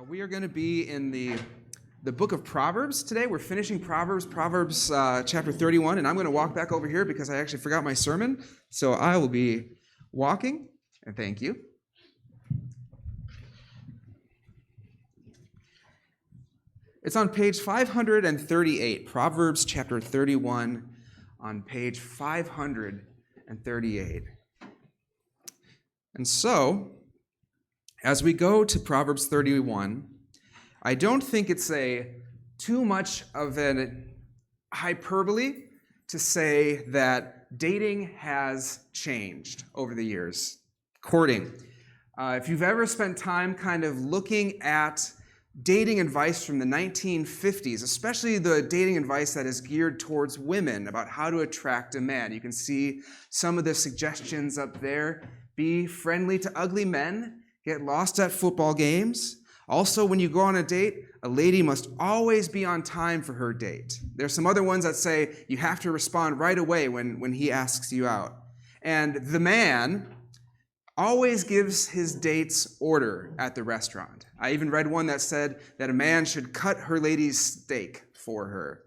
We are going to be in the book of Proverbs today. We're finishing Proverbs chapter 31, and I'm going to walk back over here because I actually forgot my sermon. So I will be walking, and thank you. It's on page 538, Proverbs chapter 31, on page 538. And so, as we go to Proverbs 31, I don't think it's too much of an hyperbole to say that dating has changed over the years. Courting. If you've ever spent time kind of looking at dating advice from the 1950s, especially the dating advice that is geared towards women about how to attract a man, you can see some of the suggestions up there. Be friendly to ugly men. Get lost at football games. Also, when you go on a date, a lady must always be on time for her date. There's some other ones that say you have to respond right away when he asks you out. And the man always gives his dates order at the restaurant. I even read one that said that a man should cut her lady's steak for her.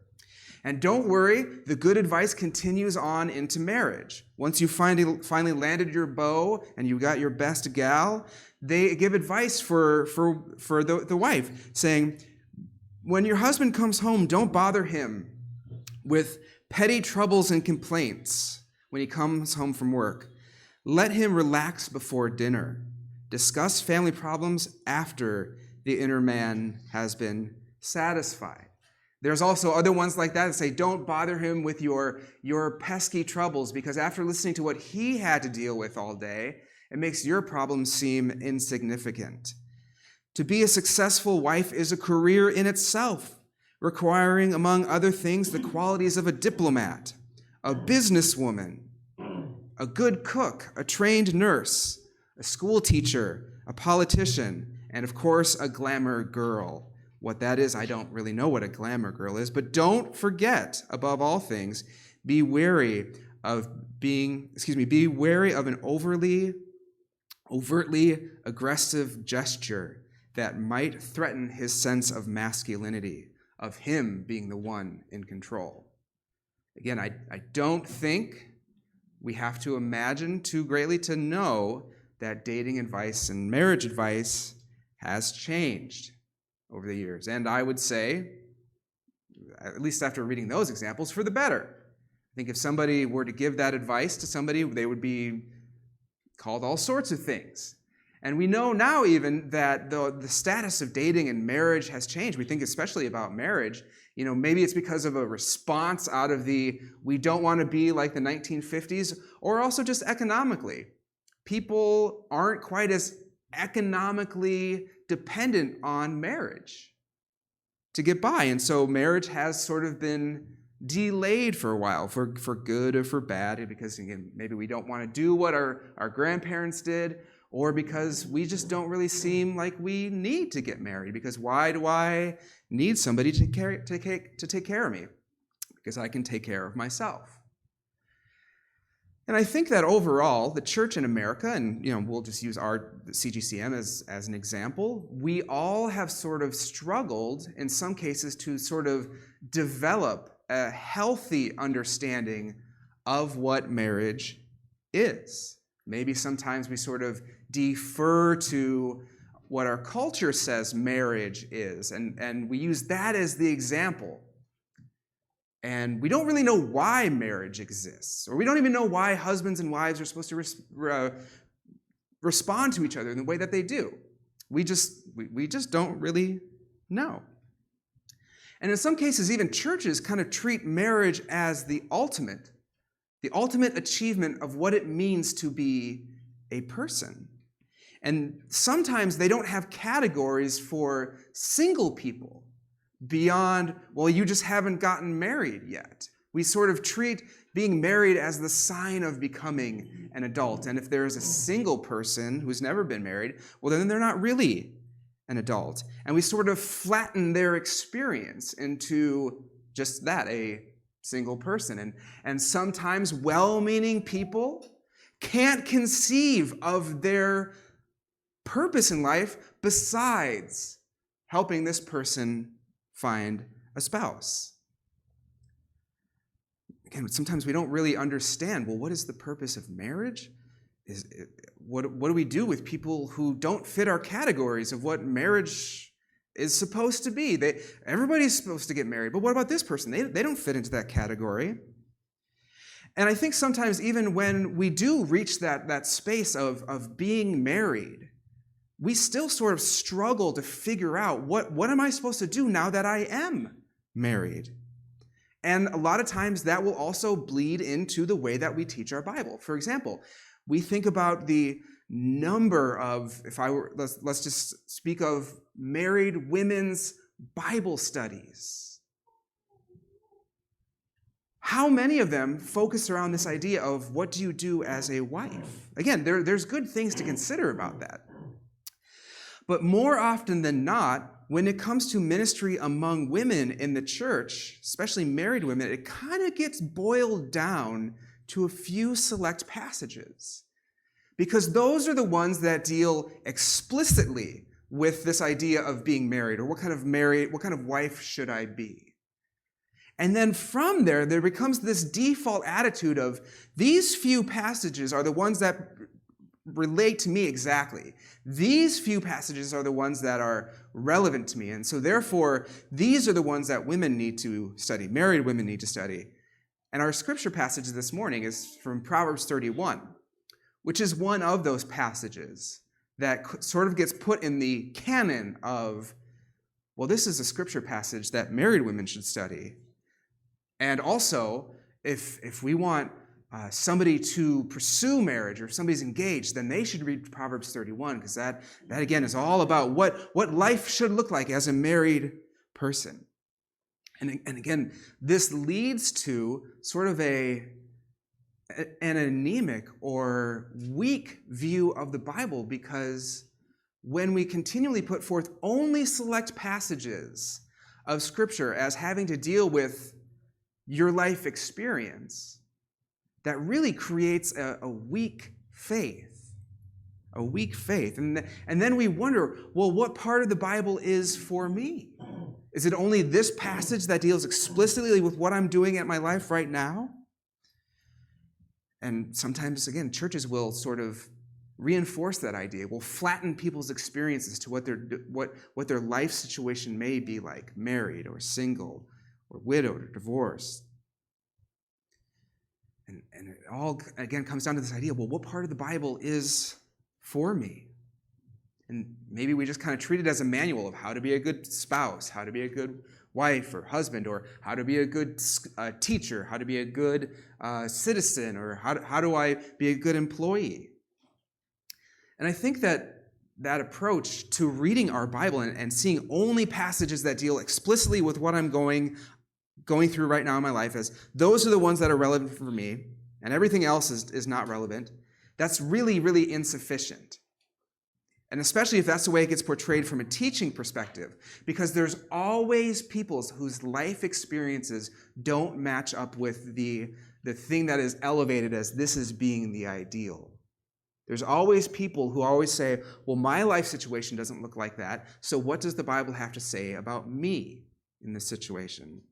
And don't worry, the good advice continues on into marriage. Once you finally landed your beau and you got your best gal, they give advice for the wife, saying, when your husband comes home, don't bother him with petty troubles and complaints when he comes home from work. Let him relax before dinner. Discuss family problems after the inner man has been satisfied. There's also other ones like that say, don't bother him with your pesky troubles, because after listening to what he had to deal with all day, it makes your problems seem insignificant. To be a successful wife is a career in itself, requiring, among other things, the qualities of a diplomat, a businesswoman, a good cook, a trained nurse, a school teacher, a politician, and of course, a glamour girl. What that is, I don't really know what a glamour girl is, but don't forget, above all things, be wary of an overtly aggressive gesture that might threaten his sense of masculinity, of him being the one in control. Again, I don't think we have to imagine too greatly to know that dating advice and marriage advice has changed over the years. And I would say, at least after reading those examples, for the better. I think if somebody were to give that advice to somebody, they would be called all sorts of things. And we know now even that the status of dating and marriage has changed. We think especially about marriage. Maybe it's because of a response out of we don't want to be like the 1950s, or also just economically. People aren't quite as economically dependent on marriage to get by. And so marriage has sort of been delayed for a while, for good or for bad, because again, maybe we don't want to do what our grandparents did, or because we just don't really seem like we need to get married, because why do I need somebody to take care of me? Because I can take care of myself. And I think that overall, the church in America, and we'll just use our CGCM as an example, we all have sort of struggled in some cases to sort of develop a healthy understanding of what marriage is. Maybe sometimes we sort of defer to what our culture says marriage is, and we use that as the example. And we don't really know why marriage exists, or we don't even know why husbands and wives are supposed to respond to each other in the way that they do. We just don't really know. And in some cases, even churches kind of treat marriage as the ultimate achievement of what it means to be a person. And sometimes they don't have categories for single people beyond, well, you just haven't gotten married yet. We sort of treat being married as the sign of becoming an adult. And if there is a single person who's never been married, well, then they're not really an adult. And we sort of flatten their experience into just that, a single person. And sometimes well-meaning people can't conceive of their purpose in life besides helping this person find a spouse. Again, sometimes we don't really understand, well, what is the purpose of marriage? What do we do with people who don't fit our categories of what marriage is supposed to be? Everybody's supposed to get married, but what about this person? They don't fit into that category. And I think sometimes even when we do reach that space of being married, we still sort of struggle to figure out what am I supposed to do now that I am married? And a lot of times that will also bleed into the way that we teach our Bible. For example, we think about the number of, let's just speak of married women's Bible studies. How many of them focus around this idea of what do you do as a wife? Again, there's good things to consider about that. But more often than not, when it comes to ministry among women in the church, especially married women, it kind of gets boiled down to a few select passages. Because those are the ones that deal explicitly with this idea of being married, or what kind of wife should I be? And then from there becomes this default attitude of these few passages are the ones that relate to me exactly. These few passages are the ones that are relevant to me. And so therefore, these are the ones that women need to study, married women need to study. And our scripture passage this morning is from Proverbs 31, which is one of those passages that sort of gets put in the canon of, well, this is a scripture passage that married women should study. And also, if we want somebody to pursue marriage, or if somebody's engaged, then they should read Proverbs 31, because that again is all about what life should look like as a married person. And again, this leads to sort of an anemic or weak view of the Bible, because when we continually put forth only select passages of Scripture as having to deal with your life experience, that really creates a weak faith. A weak faith. And then we wonder, well, what part of the Bible is for me? Is it only this passage that deals explicitly with what I'm doing at my life right now? And sometimes, again, churches will sort of reinforce that idea, will flatten people's experiences to what their life situation may be like, married or single or widowed or divorced. And it all, again, comes down to this idea, well, what part of the Bible is for me? And maybe we just kind of treat it as a manual of how to be a good spouse, how to be a good wife or husband, or how to be a good teacher, how to be a good citizen, or how do I be a good employee? And I think that approach to reading our Bible and seeing only passages that deal explicitly with what I'm going through right now in my life, as those are the ones that are relevant for me, and everything else is not relevant, that's really, really insufficient. And especially if that's the way it gets portrayed from a teaching perspective, because there's always people whose life experiences don't match up with the thing that is elevated as this is being the ideal. There's always people who always say, well, my life situation doesn't look like that, so what does the Bible have to say about me in this situation?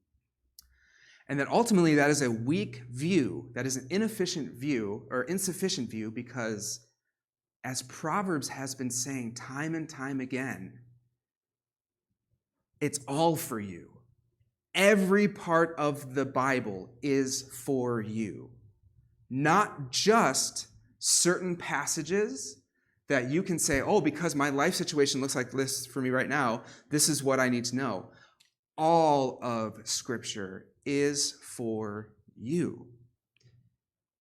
And that ultimately that is a weak view, that is an inefficient view, or insufficient view, because as Proverbs has been saying time and time again, it's all for you. Every part of the Bible is for you. Not just certain passages that you can say, oh, because my life situation looks like this for me right now, this is what I need to know. All of Scripture is for you.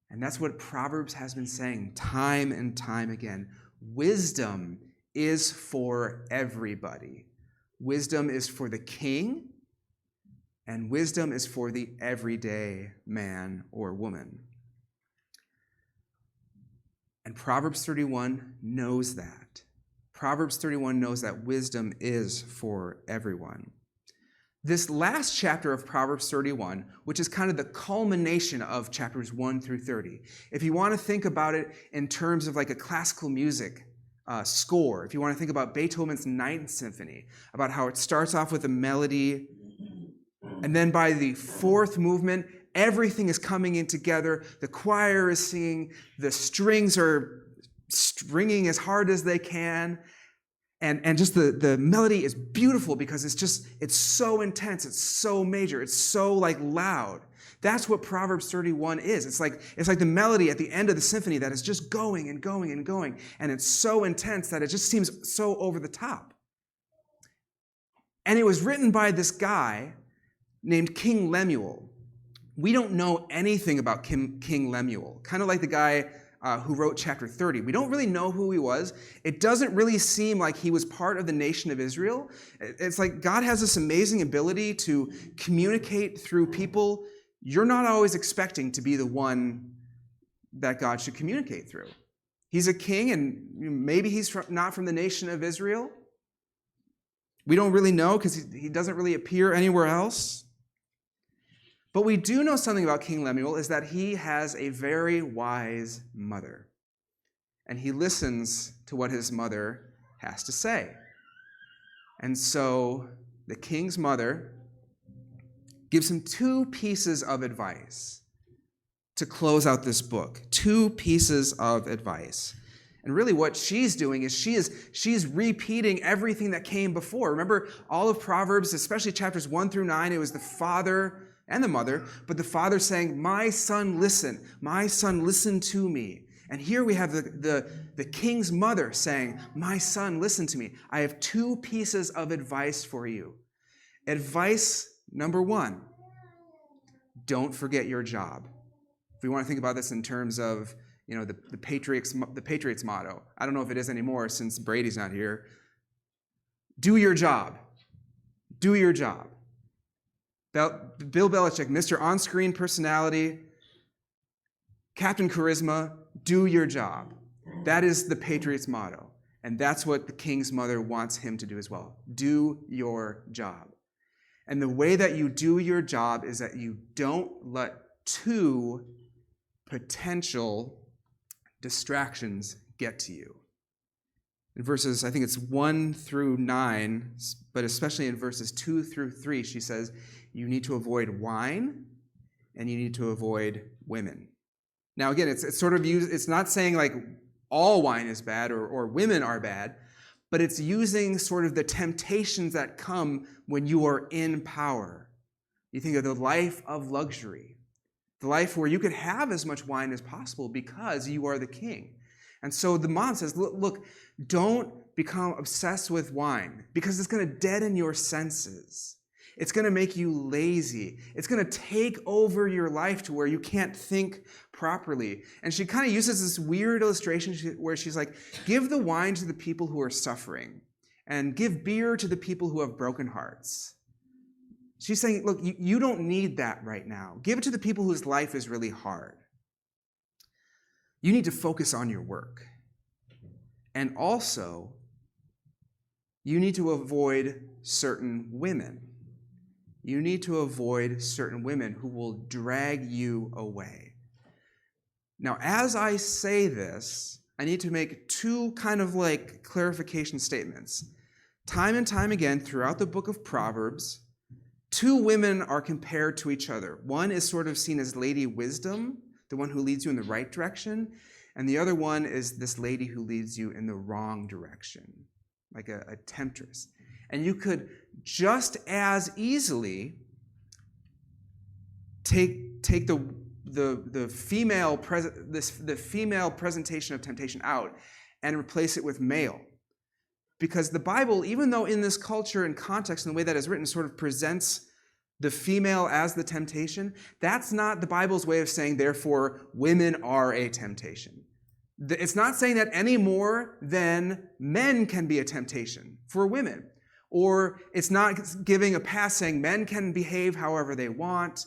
And that's what Proverbs has been saying time and time again. Wisdom is for everybody. Wisdom is for the king, and wisdom is for the everyday man or woman. And Proverbs 31 knows that. Proverbs 31 knows that wisdom is for everyone. This last chapter of Proverbs 31, which is kind of the culmination of chapters 1 through 30, if you want to think about it in terms of like a classical music score, if you want to think about Beethoven's Ninth Symphony, about how it starts off with a melody, and then by the fourth movement, everything is coming in together. The choir is singing, the strings are stringing as hard as they can, and just the melody is beautiful because it's so intense, it's so major, it's so loud. That's what Proverbs 31 is. It's like the melody at the end of the symphony that is just going and going and going, and it's so intense that it just seems so over the top. And it was written by this guy named King Lemuel. We don't know anything about King Lemuel, kind of like the guy who wrote chapter 30. We don't really know who he was. It doesn't really seem like he was part of the nation of Israel. It's like God has this amazing ability to communicate through people you're not always expecting to be the one that God should communicate through. He's a king, and maybe he's not from the nation of Israel. We don't really know because he doesn't really appear anywhere else. But we do know something about King Lemuel is that he has a very wise mother. And he listens to what his mother has to say. And so the king's mother gives him two pieces of advice to close out this book. Two pieces of advice. And really what she's doing is she's repeating everything that came before. Remember, all of Proverbs, especially chapters 1 through 9, it was the father and the mother, but the father saying, my son, listen to me. And here we have the king's mother saying, my son, listen to me. I have two pieces of advice for you. Advice number one, don't forget your job. If we want to think about this in terms of, the Patriots motto. I don't know if it is anymore since Brady's not here. Do your job. Do your job. Bill Belichick, Mr. On-Screen Personality, Captain Charisma, do your job. That is the Patriots motto. And that's what the king's mother wants him to do as well. Do your job. And the way that you do your job is that you don't let two potential distractions get to you. In verses, I think it's 1 through 9, but especially in verses 2 through 3, she says, you need to avoid wine and you need to avoid women. Now, again, it's sort of used, it's not saying like all wine is bad or women are bad, but it's using sort of the temptations that come when you are in power. You think of the life of luxury, the life where you could have as much wine as possible because you are the king. And so the mom says, look, don't become obsessed with wine because it's going to deaden your senses. It's going to make you lazy. It's going to take over your life to where you can't think properly. And she kind of uses this weird illustration where she's like, give the wine to the people who are suffering and give beer to the people who have broken hearts. She's saying, look, you don't need that right now. Give it to the people whose life is really hard. You need to focus on your work. And also, you need to avoid certain women. You need to avoid certain women who will drag you away. Now, as I say this, I need to make two kind of like clarification statements. Time and time again, throughout the book of Proverbs, two women are compared to each other. One is sort of seen as Lady Wisdom, the one who leads you in the right direction, and the other one is this lady who leads you in the wrong direction, like a temptress. And you could just as easily take the female presentation of temptation out and replace it with male. Because the Bible, even though in this culture and context and the way that is written sort of presents the female as the temptation, that's not the Bible's way of saying, therefore, women are a temptation. It's not saying that any more than men can be a temptation for women. Or it's not giving a pass saying men can behave however they want.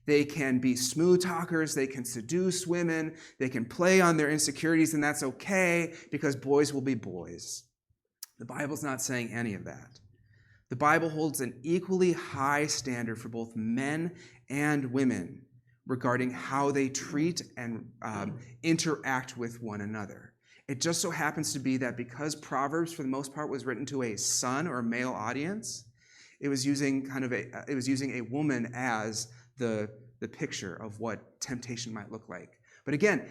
They can be smooth talkers. They can seduce women. They can play on their insecurities, and that's okay because boys will be boys. The Bible's not saying any of that. The Bible holds an equally high standard for both men and women regarding how they treat and interact with one another. It just so happens to be that because Proverbs, for the most part, was written to a son or a male audience, it was using a woman as the picture of what temptation might look like. But again,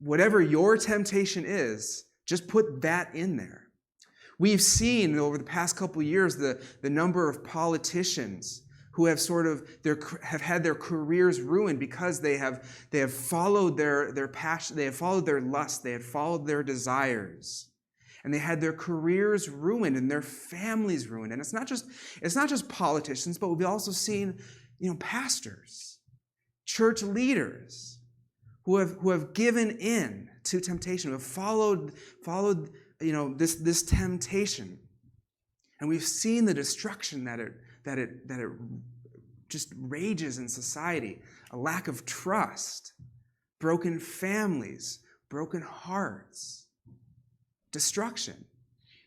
whatever your temptation is, just put that in there. We've seen over the past couple of years the number of politicians who have have had their careers ruined because they have followed their passion, they have followed their lust, they have followed their desires, and they had their careers ruined and their families ruined. And it's not just politicians, but we've also seen pastors, church leaders who have given in to temptation, who have followed this temptation, and we've seen the destruction that it just rages in society. A lack of trust, broken families, broken hearts, destruction.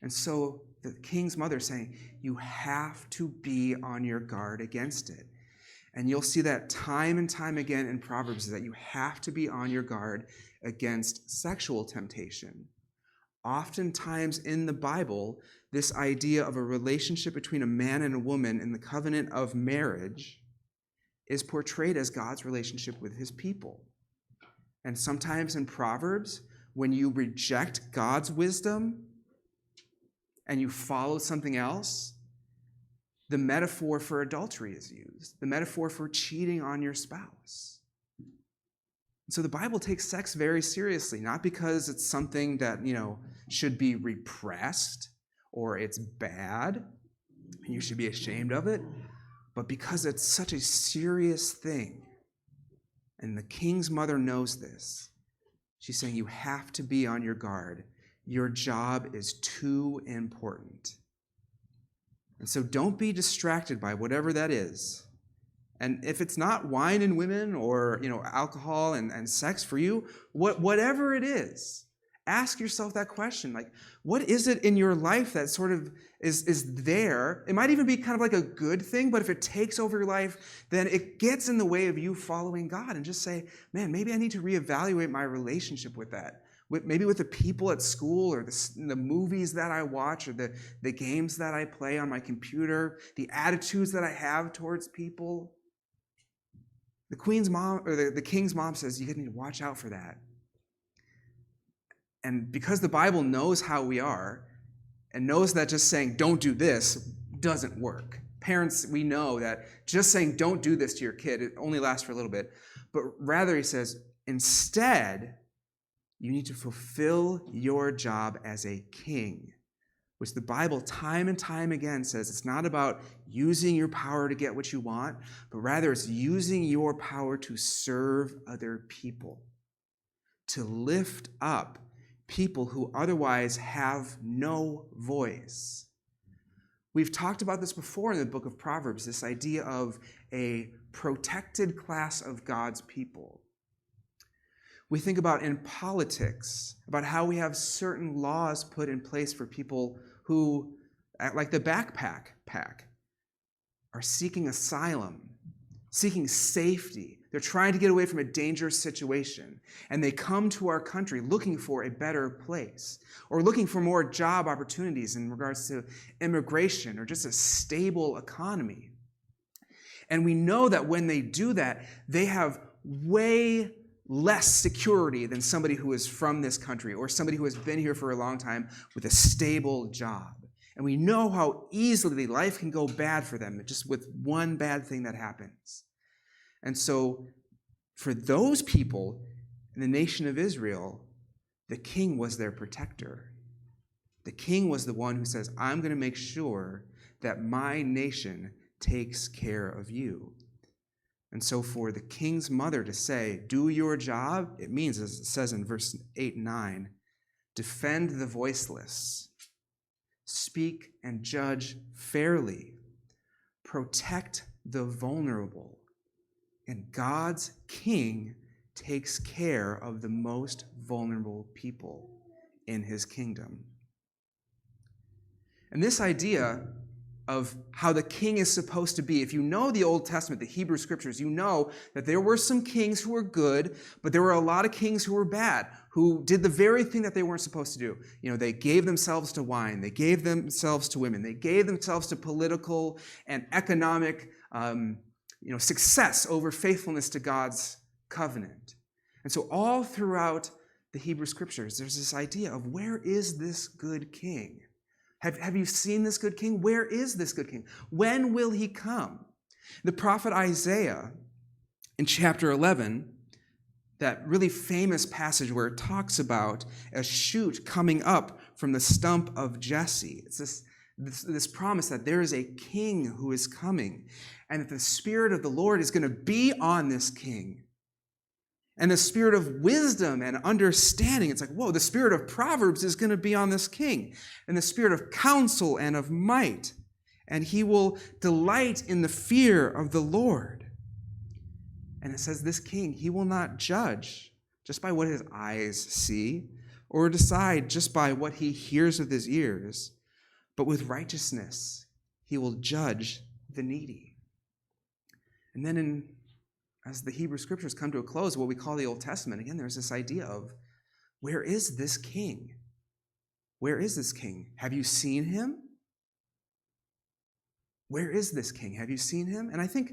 And so the king's mother is saying, you have to be on your guard against it. And you'll see that time and time again in Proverbs, that you have to be on your guard against sexual temptation. Oftentimes in the Bible, this idea of a relationship between a man and a woman in the covenant of marriage is portrayed as God's relationship with his people. And sometimes in Proverbs, when you reject God's wisdom and you follow something else, the metaphor for adultery is used, the metaphor for cheating on your spouse. So the Bible takes sex very seriously, not because it's something that, should be repressed or it's bad and you should be ashamed of it, but because it's such a serious thing. And the king's mother knows this. She's saying you have to be on your guard. Your job is too important. And so don't be distracted by whatever that is. And if it's not wine and women or alcohol and sex for you, whatever it is, ask yourself that question. Like, what is it in your life that sort of is there? It might even be kind of like a good thing, but if it takes over your life, then it gets in the way of you following God. And just say, man, maybe I need to reevaluate my relationship with that. Maybe with the people at school or the movies that I watch or the games that I play on my computer, the attitudes that I have towards people. The queen's mom or the king's mom says you need to watch out for that. And because the Bible knows how we are and knows that just saying don't do this doesn't work. Parents, we know that just saying don't do this to your kid, it only lasts for a little bit. But rather he says, instead, you need to fulfill your job as a king, which the Bible time and time again says it's not about using your power to get what you want, but rather it's using your power to serve other people, to lift up people who otherwise have no voice. We've talked about this before in the book of Proverbs, this idea of a protected class of God's people. We think about in politics, about how we have certain laws put in place for people who, like the backpack pack, are seeking asylum, seeking safety. They're trying to get away from a dangerous situation. And they come to our country looking for a better place or looking for more job opportunities in regards to immigration or just a stable economy. And we know that when they do that, they have way less security than somebody who is from this country or somebody who has been here for a long time with a stable job. And we know how easily life can go bad for them just with one bad thing that happens. And so for those people in the nation of Israel, the king was their protector. The king was the one who says, I'm going to make sure that my nation takes care of you. And so for the king's mother to say, do your job, it means, as it says in verse 8 and 9, defend the voiceless, speak and judge fairly, protect the vulnerable, and God's king takes care of the most vulnerable people in his kingdom. And this idea of how the king is supposed to be. If you know the Old Testament, the Hebrew Scriptures, you know that there were some kings who were good, but there were a lot of kings who were bad, who did the very thing that they weren't supposed to do. They gave themselves to wine. They gave themselves to women. They gave themselves to political and economic success over faithfulness to God's covenant. And so all throughout the Hebrew Scriptures, there's this idea of where is this good king? Have you seen this good king? Where is this good king? When will he come? The prophet Isaiah, in chapter 11, that really famous passage where it talks about a shoot coming up from the stump of Jesse. It's this promise that there is a king who is coming, and that the Spirit of the Lord is going to be on this king. And the spirit of wisdom and understanding, it's like, whoa, the spirit of Proverbs is going to be on this king. And the spirit of counsel and of might. And he will delight in the fear of the Lord. And it says this king, he will not judge just by what his eyes see, or decide just by what he hears with his ears, but with righteousness he will judge the needy. And then as the Hebrew Scriptures come to a close, what we call the Old Testament, again, there's this idea of, where is this king? Where is this king? Have you seen him? Where is this king? Have you seen him? And I think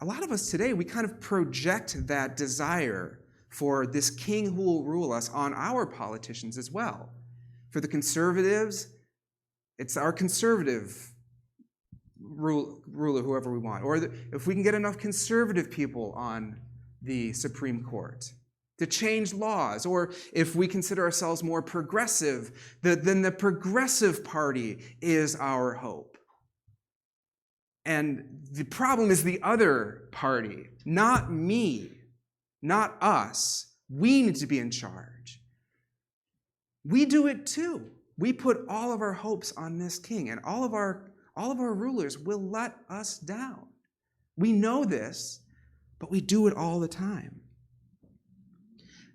a lot of us today, we kind of project that desire for this king who will rule us on our politicians as well. For the conservatives, it's our conservative ruler, whoever we want. Or if we can get enough conservative people on the Supreme Court to change laws, or if we consider ourselves more progressive, then the Progressive Party is our hope. And the problem is the other party, not me, not us. We need to be in charge. We do it too. We put all of our hopes on this king, and all of our rulers will let us down. We know this, but we do it all the time.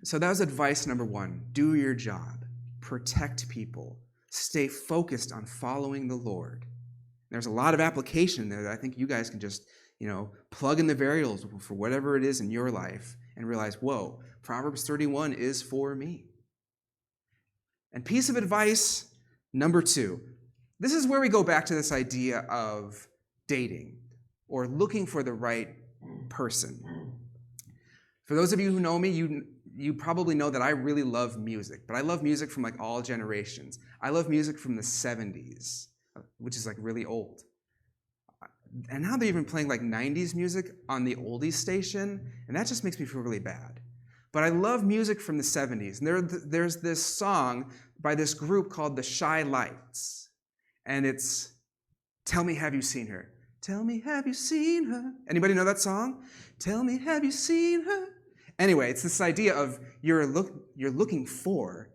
So that was advice number 1. Do your job. Protect people. Stay focused on following the Lord. There's a lot of application there that I think you guys can just, plug in the variables for whatever it is in your life and realize, whoa, Proverbs 31 is for me. And piece of advice number 2. This is where we go back to this idea of dating or looking for the right person. For those of you who know me, you probably know that I really love music, but I love music from all generations. I love music from the 70s, which is really old. And now they're even playing 90s music on the oldies station, and that just makes me feel really bad. But I love music from the 70s, and there's this song by this group called the Shy Lights. And it's, tell me, have you seen her? Tell me, have you seen her? Anybody know that song? Tell me, have you seen her? Anyway, it's this idea of you're looking for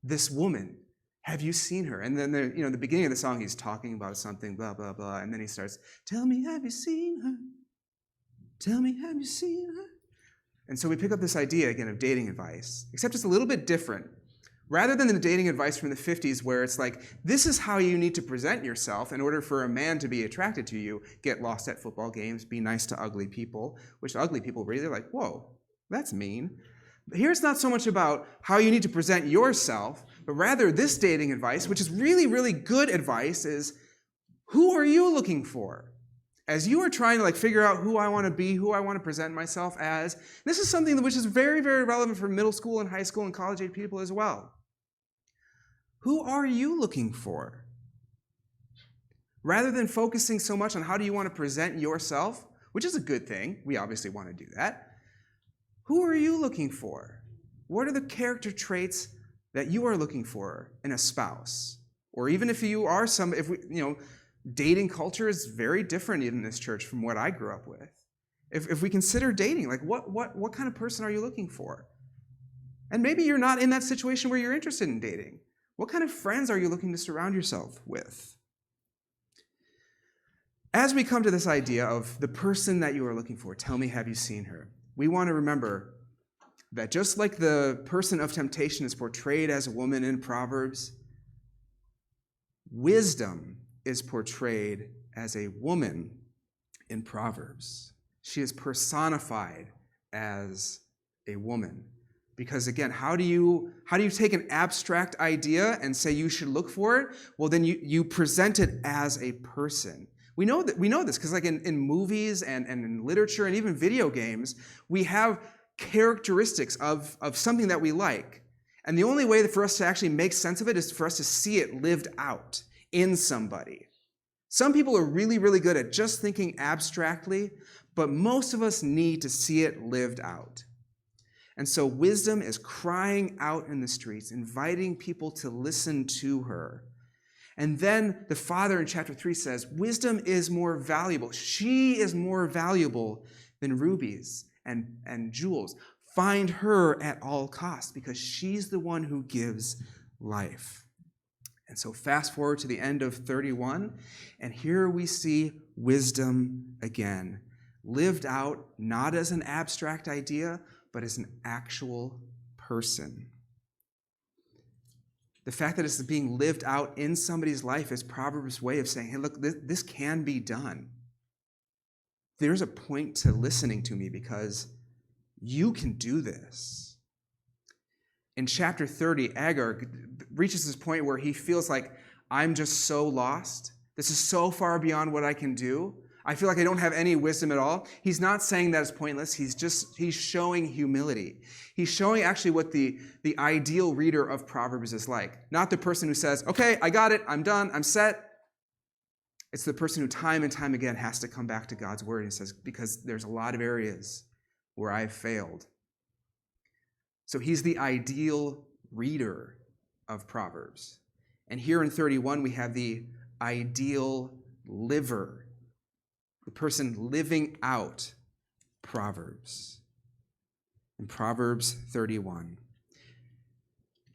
this woman. Have you seen her? And then, the beginning of the song, he's talking about something, blah, blah, blah. And then he starts, tell me, have you seen her? Tell me, have you seen her? And so we pick up this idea, again, of dating advice, except it's a little bit different. Rather than the dating advice from the 50s where it's this is how you need to present yourself in order for a man to be attracted to you, get lost at football games, be nice to ugly people, which ugly people really are whoa, that's mean. But here it's not so much about how you need to present yourself, but rather this dating advice, which is really, really good advice, is who are you looking for? As you are trying to figure out who I want to be, who I want to present myself as, this is something which is very, very relevant for middle school and high school and college-age people as well. Who are you looking for? Rather than focusing so much on how do you want to present yourself, which is a good thing, we obviously want to do that, who are you looking for? What are the character traits that you are looking for in a spouse? Or even if you are dating culture is very different in this church from what I grew up with. If we consider dating, what kind of person are you looking for? And maybe you're not in that situation where you're interested in dating. What kind of friends are you looking to surround yourself with? As we come to this idea of the person that you are looking for, tell me, have you seen her? We want to remember that just like the person of temptation is portrayed as a woman in Proverbs, wisdom is portrayed as a woman in Proverbs. She is personified as a woman. Because again, how do you take an abstract idea and say you should look for it? Well, then you present it as a person. We know this because like in movies and in literature and even video games, we have characteristics of something that we like. And the only way for us to actually make sense of it is for us to see it lived out in somebody. Some people are really, really good at just thinking abstractly, but most of us need to see it lived out. And so wisdom is crying out in the streets, inviting people to listen to her. And then the Father in chapter 3 says, wisdom is more valuable. She is more valuable than rubies and jewels. Find her at all costs because she's the one who gives life. And so fast forward to the end of 31, and here we see wisdom again, lived out not as an abstract idea, but as an actual person. The fact that it's being lived out in somebody's life is Proverbs' way of saying, hey, look, this can be done. There's a point to listening to me because you can do this. In chapter 30, Agur reaches this point where he feels like, I'm just so lost. This is so far beyond what I can do. I feel like I don't have any wisdom at all. He's not saying that it's pointless. He's showing humility. He's showing actually what the ideal reader of Proverbs is like. Not the person who says, okay, I got it, I'm done, I'm set. It's the person who time and time again has to come back to God's word and says, because there's a lot of areas where I've failed. So he's the ideal reader of Proverbs. And here in 31, we have the ideal liver, the person living out Proverbs. In Proverbs 31,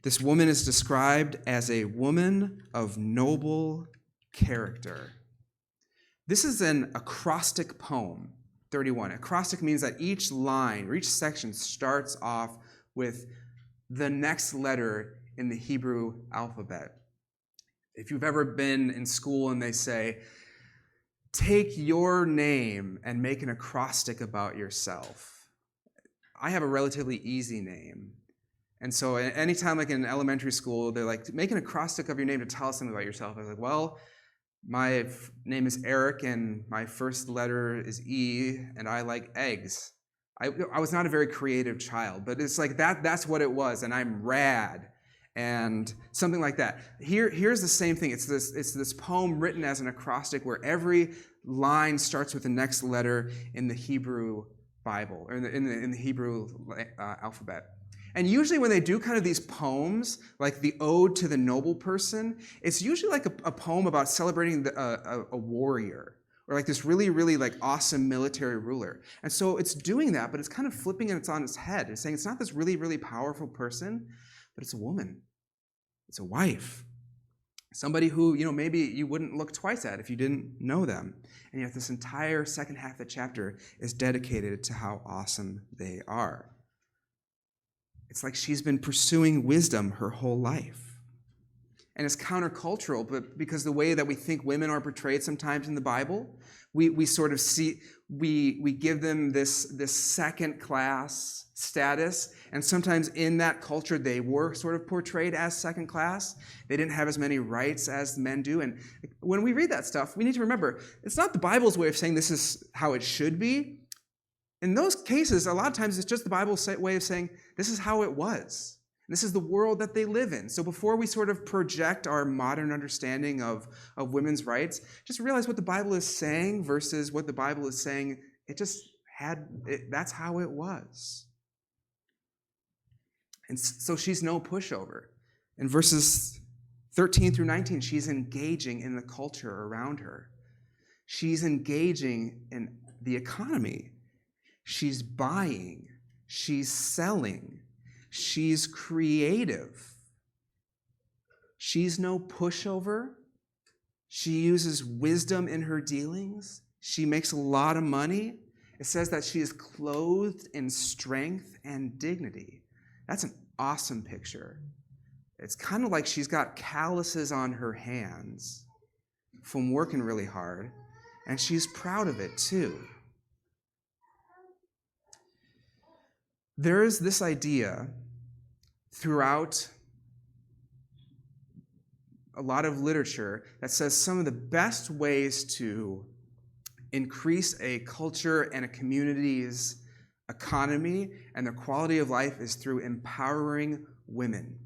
this woman is described as a woman of noble character. This is an acrostic poem, 31. Acrostic means that each line or each section starts off with the next letter in the Hebrew alphabet. If you've ever been in school and they say, take your name and make an acrostic about yourself. I have a relatively easy name. And so anytime like in elementary school, they're like, make an acrostic of your name to tell us something about yourself. I was like, well, my name is Eric and my first letter is E and I like eggs. I was not a very creative child, but it's like that's what it was. And I'm rad and something like that. Here's the same thing. It's this poem written as an acrostic where every line starts with the next letter in the Hebrew Bible, or in the Hebrew alphabet. And usually when they do kind of these poems, like the Ode to the Noble Person, it's usually like a poem about celebrating a warrior, or like this really, really like awesome military ruler. And so it's doing that, but it's kind of flipping it on its head. It's saying it's not this really, really powerful person, but it's a woman. It's a wife. Somebody who, maybe you wouldn't look twice at if you didn't know them. And yet this entire second half of the chapter is dedicated to how awesome they are. It's like she's been pursuing wisdom her whole life. And it's countercultural, but because the way that we think women are portrayed sometimes in the Bible, we sort of see, we give them this second class status, and sometimes in that culture they were sort of portrayed as second class. They didn't have as many rights as men do. And when we read that stuff, we need to remember, it's not the Bible's way of saying this is how it should be. In those cases, a lot of times it's just the Bible's way of saying this is how it was. This is the world that they live in. So before we sort of project our modern understanding of women's rights, just realize what the Bible is saying versus what the Bible is saying. That's how it was. And so she's no pushover. In verses 13 through 19, she's engaging in the culture around her. She's engaging in the economy. She's buying. She's selling. She's creative. She's no pushover. She uses wisdom in her dealings. She makes a lot of money. It says that she is clothed in strength and dignity. That's an awesome picture. It's kind of like she's got calluses on her hands, from working really hard, and she's proud of it too. There is this idea throughout a lot of literature that says some of the best ways to increase a culture and a community's economy and their quality of life is through empowering women.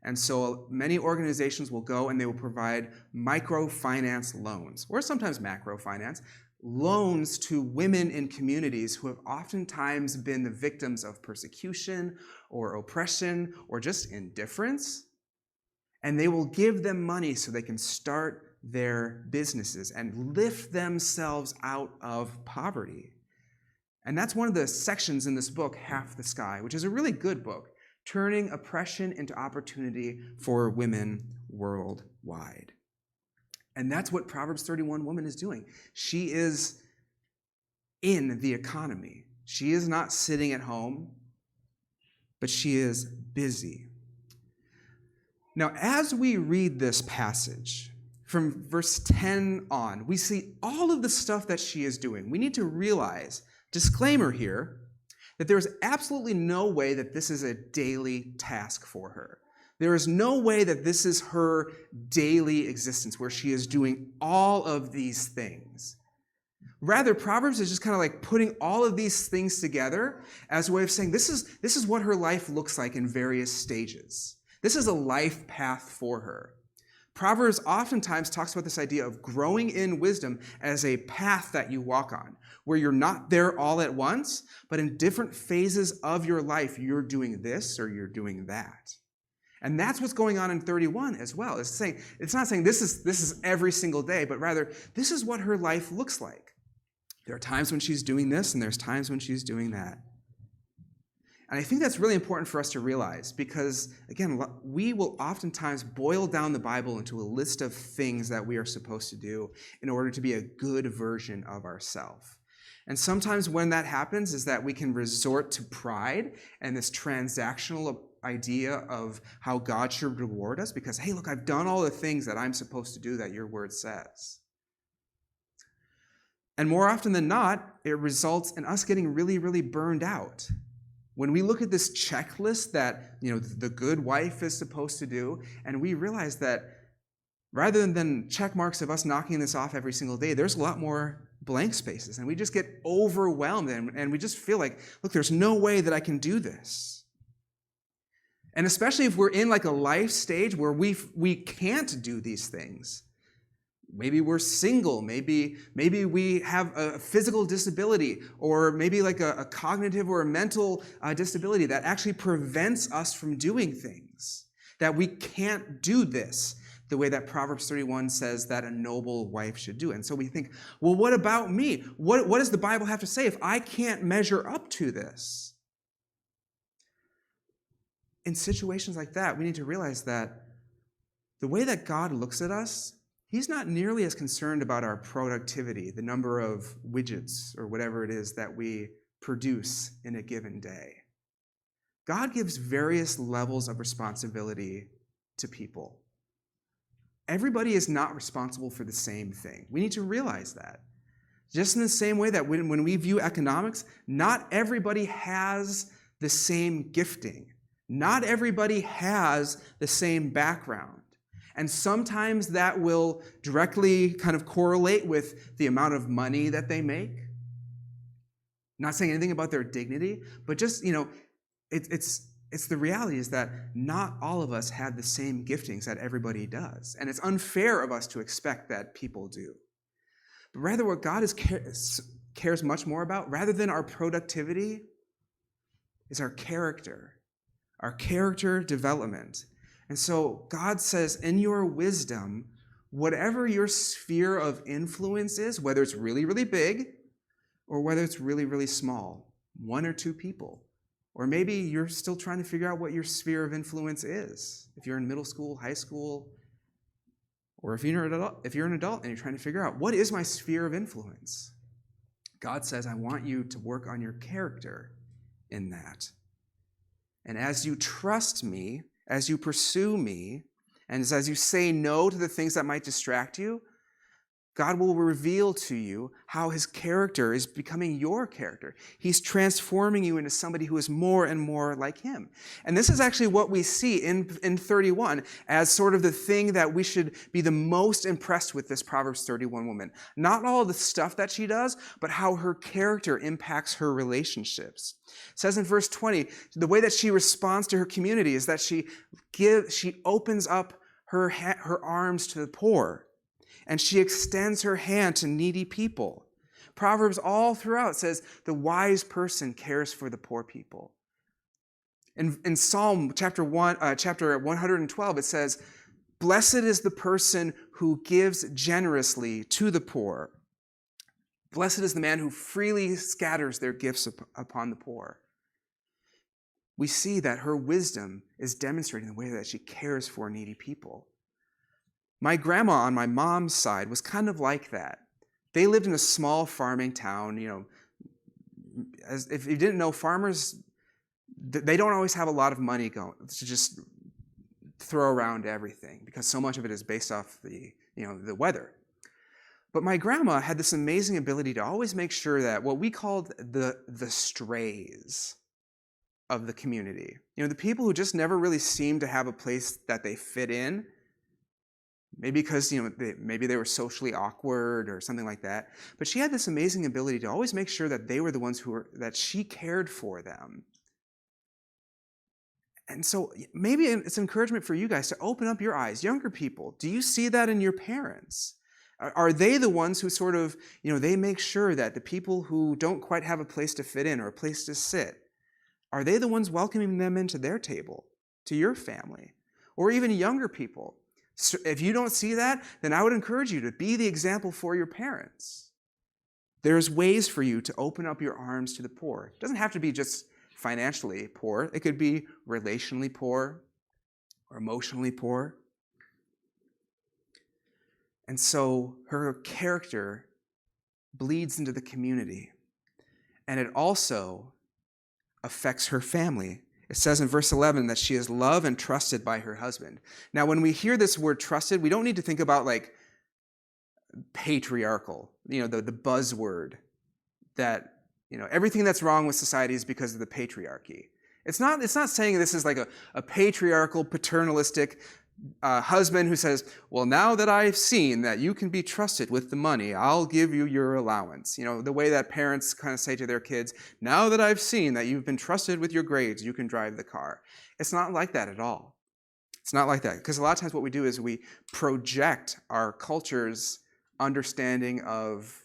And so many organizations will go and they will provide microfinance loans, or sometimes macrofinance, loans to women in communities who have oftentimes been the victims of persecution or oppression or just indifference. And they will give them money so they can start their businesses and lift themselves out of poverty. And that's one of the sections in this book, Half the Sky, which is a really good book, turning oppression into opportunity for women worldwide. And that's what Proverbs 31 woman is doing. She is in the economy. She is not sitting at home, but she is busy. Now, as we read this passage, from verse 10 on, we see all of the stuff that she is doing. We need to realize, disclaimer here, that there is absolutely no way that this is a daily task for her. There is no way that this is her daily existence where she is doing all of these things. Rather, Proverbs is just kind of like putting all of these things together as a way of saying this is what her life looks like in various stages. This is a life path for her. Proverbs oftentimes talks about this idea of growing in wisdom as a path that you walk on, where you're not there all at once, but in different phases of your life, you're doing this or you're doing that. And that's what's going on in 31 as well. It's not saying this is every single day, but rather this is what her life looks like. There are times when she's doing this, and there's times when she's doing that. And I think that's really important for us to realize because, again, we will oftentimes boil down the Bible into a list of things that we are supposed to do in order to be a good version of ourselves. And sometimes when that happens is that we can resort to pride and this transactional idea of how God should reward us because, hey, look, I've done all the things that I'm supposed to do that your word says. And more often than not, it results in us getting really, really burned out. When we look at this checklist that, the good wife is supposed to do, and we realize that rather than check marks of us knocking this off every single day, there's a lot more blank spaces, and we just get overwhelmed, and we just feel like, look, there's no way that I can do this. And especially if we're in like a life stage where we can't do these things. Maybe we're single, maybe we have a physical disability, or maybe like a cognitive or a mental disability that actually prevents us from doing things. That we can't do this the way that Proverbs 31 says that a noble wife should do. And so we think, well, what about me? What does the Bible have to say if I can't measure up to this? In situations like that, we need to realize that the way that God looks at us, He's not nearly as concerned about our productivity, the number of widgets or whatever it is that we produce in a given day. God gives various levels of responsibility to people. Everybody is not responsible for the same thing. We need to realize that. Just in the same way that when we view economics, not everybody has the same gifting. Not everybody has the same background. And sometimes that will directly kind of correlate with the amount of money that they make. Not saying anything about their dignity, but just, it's the reality is that not all of us have the same giftings that everybody does. And it's unfair of us to expect that people do. But rather what God cares much more about, rather than our productivity, is our character development. And so God says, in your wisdom, whatever your sphere of influence is, whether it's really, really big or whether it's really, really small, one or two people, or maybe you're still trying to figure out what your sphere of influence is. If you're in middle school, high school, or if you're an adult and you're trying to figure out, what is my sphere of influence? God says, I want you to work on your character in that. And as you trust me, as you pursue me, And as you say no to the things that might distract you, God will reveal to you how his character is becoming your character. He's transforming you into somebody who is more and more like him. And this is actually what we see in 31 as sort of the thing that we should be the most impressed with this Proverbs 31 woman. Not all the stuff that she does, but how her character impacts her relationships. It says in verse 20, the way that she responds to her community is that she opens up her arms to the poor. And she extends her hand to needy people. Proverbs all throughout says the wise person cares for the poor people. In Psalm chapter 112, it says, "Blessed is the person who gives generously to the poor. Blessed is the man who freely scatters their gifts upon the poor." We see that her wisdom is demonstrated in the way that she cares for needy people. My grandma on my mom's side was kind of like that. They lived in a small farming town. If you didn't know, farmers, they don't always have a lot of money to just throw around everything because so much of it is based off the weather. But my grandma had this amazing ability to always make sure that what we called the strays of the community, the people who just never really seemed to have a place that they fit in, maybe because maybe they were socially awkward or something like that. But she had this amazing ability to always make sure that they were the ones that she cared for them. And so maybe it's encouragement for you guys to open up your eyes. Younger people, do you see that in your parents? Are they the ones who sort of, they make sure that the people who don't quite have a place to fit in or a place to sit, are they the ones welcoming them into their table, to your family? Or even younger people? So if you don't see that, then I would encourage you to be the example for your parents. There's ways for you to open up your arms to the poor. It doesn't have to be just financially poor. It could be relationally poor or emotionally poor. And so her character bleeds into the community. And it also affects her family. It says in verse 11 that she is loved and trusted by her husband. Now, when we hear this word trusted, we don't need to think about like patriarchal, the buzzword that, everything that's wrong with society is because of the patriarchy. It's not saying this is like a patriarchal, paternalistic husband who says, well, now that I've seen that you can be trusted with the money, I'll give you your allowance. The way that parents kind of say to their kids, now that I've seen that you've been trusted with your grades, you can drive the car. It's not like that at all. It's not like that. Because a lot of times what we do is we project our culture's understanding of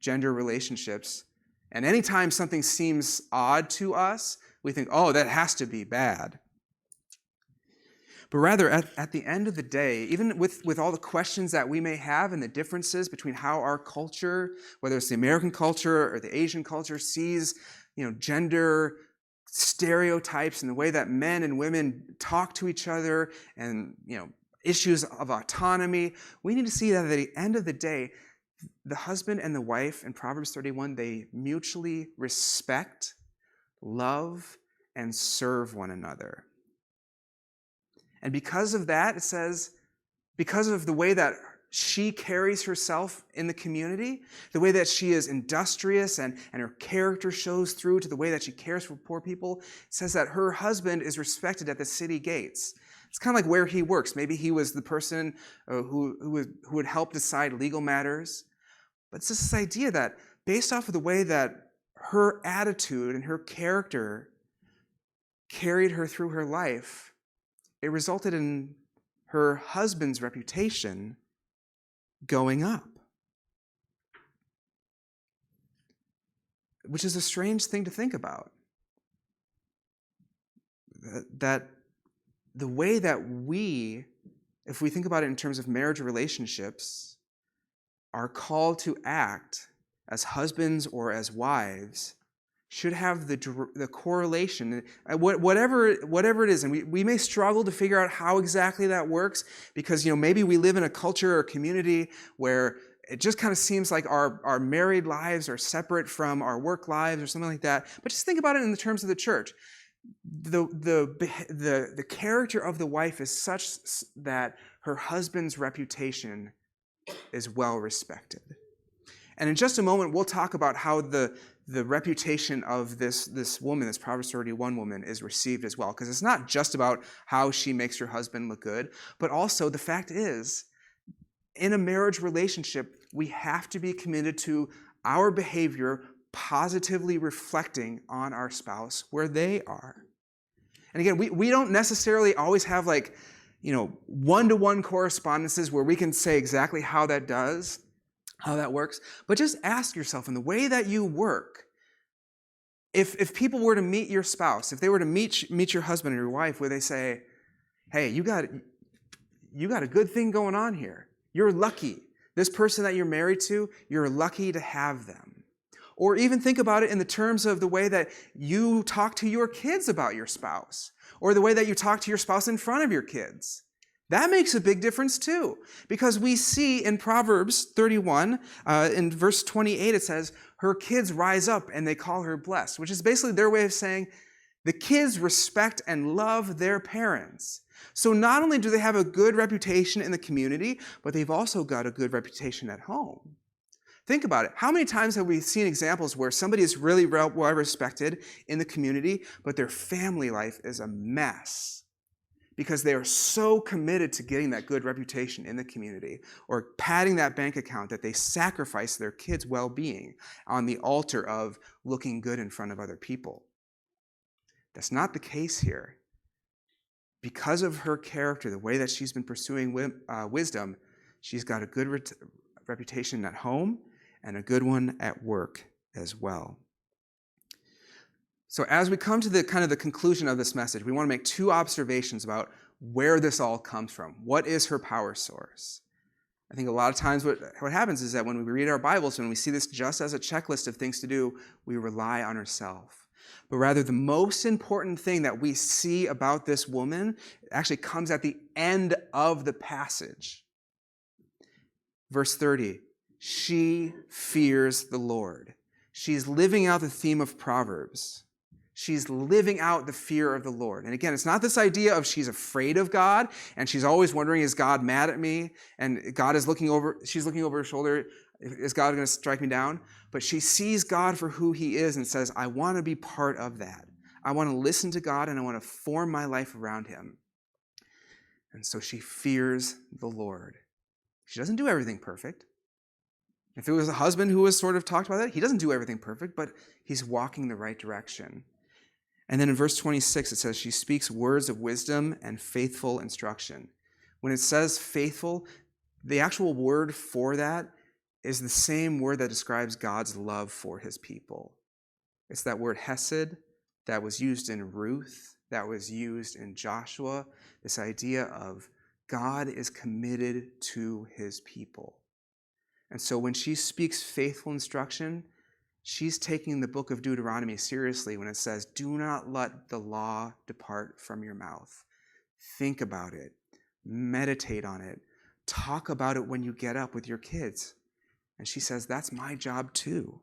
gender relationships. And anytime something seems odd to us, we think, oh, that has to be bad. But rather, at the end of the day, even with all the questions that we may have and the differences between how our culture, whether it's the American culture or the Asian culture, sees, gender stereotypes and the way that men and women talk to each other and, issues of autonomy, we need to see that at the end of the day, the husband and the wife in Proverbs 31, they mutually respect, love, and serve one another. And because of that, it says, because of the way that she carries herself in the community, the way that she is industrious and her character shows through to the way that she cares for poor people, it says that her husband is respected at the city gates. It's kind of like where he works. Maybe he was the person who would help decide legal matters. But it's this idea that based off of the way that her attitude and her character carried her through her life, it resulted in her husband's reputation going up. Which is a strange thing to think about. That the way that we, if we think about it in terms of marriage relationships, are called to act as husbands or as wives should have the correlation, whatever it is. And we may struggle to figure out how exactly that works because, maybe we live in a culture or community where it just kind of seems like our married lives are separate from our work lives or something like that. But just think about it in the terms of the church. the character of the wife is such that her husband's reputation is well respected. And in just a moment, we'll talk about how the reputation of this woman, this Proverbs 31 woman, is received as well. Because it's not just about how she makes her husband look good, but also the fact is, in a marriage relationship, we have to be committed to our behavior positively reflecting on our spouse where they are. And again, we don't necessarily always have one-to-one correspondences where we can say exactly how that works. But just ask yourself, in the way that you work, if people were to meet your spouse, if they were to meet your husband or your wife, where they say, hey, you got a good thing going on here. You're lucky. This person that you're married to, you're lucky to have them. Or even think about it in the terms of the way that you talk to your kids about your spouse, or the way that you talk to your spouse in front of your kids. That makes a big difference too, because we see in Proverbs 31, in verse 28, it says, her kids rise up and they call her blessed, which is basically their way of saying the kids respect and love their parents. So not only do they have a good reputation in the community, but they've also got a good reputation at home. Think about it. How many times have we seen examples where somebody is really well respected in the community, but their family life is a mess because they are so committed to getting that good reputation in the community or padding that bank account that they sacrifice their kids' well-being on the altar of looking good in front of other people? That's not the case here. Because of her character, the way that she's been pursuing wisdom, she's got a good reputation at home and a good one at work as well. So as we come to the conclusion of this message, we want to make two observations about where this all comes from. What is her power source? I think a lot of times what happens is that when we read our Bibles, when we see this just as a checklist of things to do, we rely on ourselves. But rather, the most important thing that we see about this woman actually comes at the end of the passage. Verse 30, she fears the Lord. She's living out the theme of Proverbs. She's living out the fear of the Lord. And again, it's not this idea of she's afraid of God and she's always wondering, is God mad at me? And she's looking over her shoulder, is God going to strike me down? But she sees God for who he is and says, I want to be part of that. I want to listen to God and I want to form my life around him. And so she fears the Lord. She doesn't do everything perfect. If it was a husband who was sort of talked about that, he doesn't do everything perfect, but he's walking the right direction. And then in verse 26, it says she speaks words of wisdom and faithful instruction. When it says faithful, the actual word for that is the same word that describes God's love for his people. It's that word hesed that was used in Ruth, that was used in Joshua, this idea of God is committed to his people. And so when she speaks faithful instruction, she's taking the book of Deuteronomy seriously when it says, do not let the law depart from your mouth. Think about it. Meditate on it. Talk about it when you get up with your kids. And she says, that's my job too.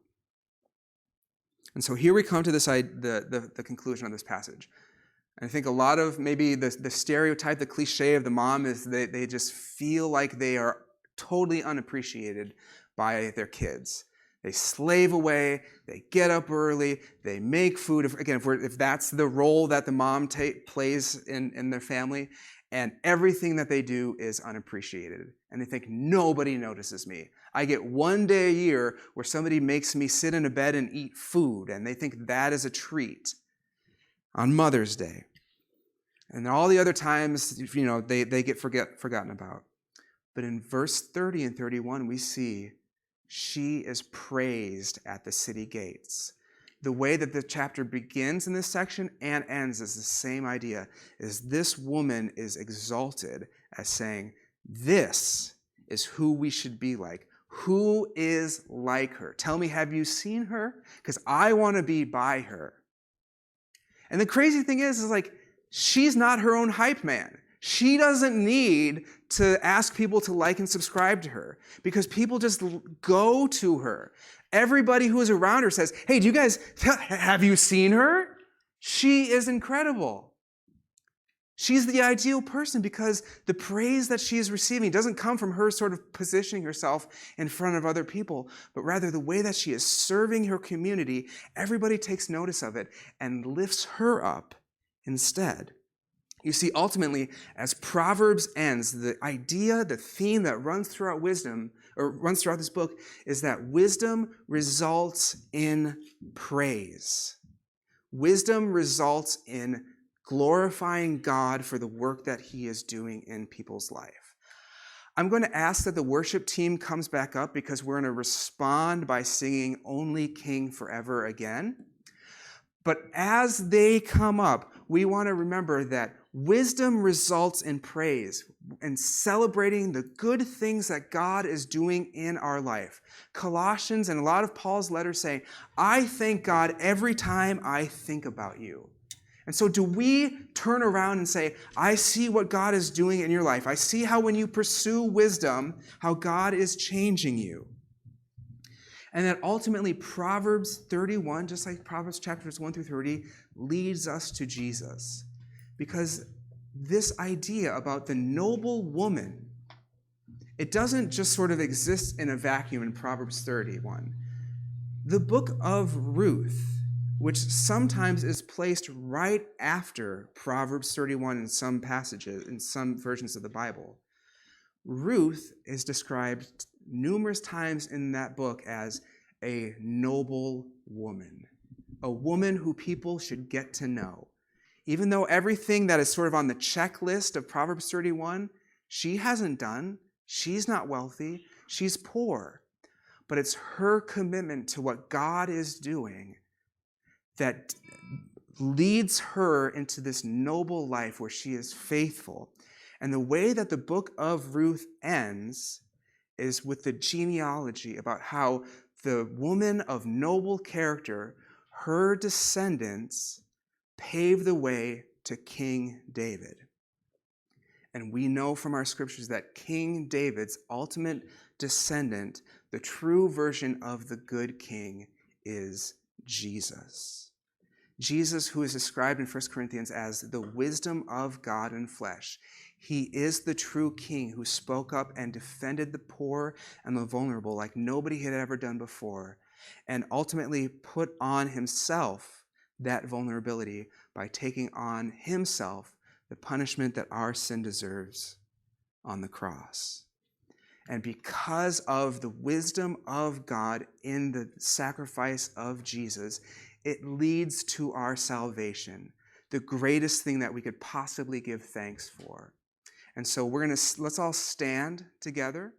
And so here we come to the conclusion of this passage. And I think a lot of maybe the stereotype, the cliche of the mom is that they just feel like they are totally unappreciated by their kids. They slave away, they get up early, they make food. If that's the role that the mom plays in their family, and everything that they do is unappreciated. And they think, nobody notices me. I get one day a year where somebody makes me sit in a bed and eat food, and they think that is a treat on Mother's Day. And all the other times, they get forgotten about. But in verse 30 and 31, we see she is praised at the city gates. The way that the chapter begins in this section and ends is the same idea, is this woman is exalted as saying, this is who we should be like. Who is like her? Tell me, have you seen her? Because I want to be by her. And the crazy thing is she's not her own hype man. She doesn't need to ask people to like and subscribe to her because people just go to her. Everybody who is around her says, hey, have you seen her? She is incredible. She's the ideal person because the praise that she is receiving doesn't come from her sort of positioning herself in front of other people, but rather the way that she is serving her community. Everybody takes notice of it and lifts her up instead. You see, ultimately, as Proverbs ends, the idea, the theme that runs throughout this book is that wisdom results in praise. Wisdom results in glorifying God for the work that he is doing in people's life. I'm going to ask that the worship team comes back up because we're going to respond by singing Only King Forever again. But as they come up, we want to remember that wisdom results in praise and celebrating the good things that God is doing in our life. Colossians and a lot of Paul's letters say, I thank God every time I think about you. And so do we turn around and say, I see what God is doing in your life. I see how when you pursue wisdom, how God is changing you. And that ultimately Proverbs 31, just like Proverbs chapters 1 through 30, leads us to Jesus. Because this idea about the noble woman, it doesn't just sort of exist in a vacuum in Proverbs 31. The book of Ruth, which sometimes is placed right after Proverbs 31 in some passages, in some versions of the Bible. Ruth is described numerous times in that book as a noble woman, a woman who people should get to know. Even though everything that is sort of on the checklist of Proverbs 31, she hasn't done. She's not wealthy. She's poor. But it's her commitment to what God is doing that leads her into this noble life where she is faithful. And the way that the book of Ruth ends is with the genealogy about how the woman of noble character, her descendants, paved the way to King David. And we know from our scriptures that King David's ultimate descendant, the true version of the good king, is Jesus. Jesus, who is described in 1 Corinthians as the wisdom of God in flesh. He is the true king who spoke up and defended the poor and the vulnerable like nobody had ever done before, and ultimately put on himself that vulnerability by taking on himself the punishment that our sin deserves on the cross. And because of the wisdom of God in the sacrifice of Jesus, it leads to our salvation, the greatest thing that we could possibly give thanks for. And so let's all stand together.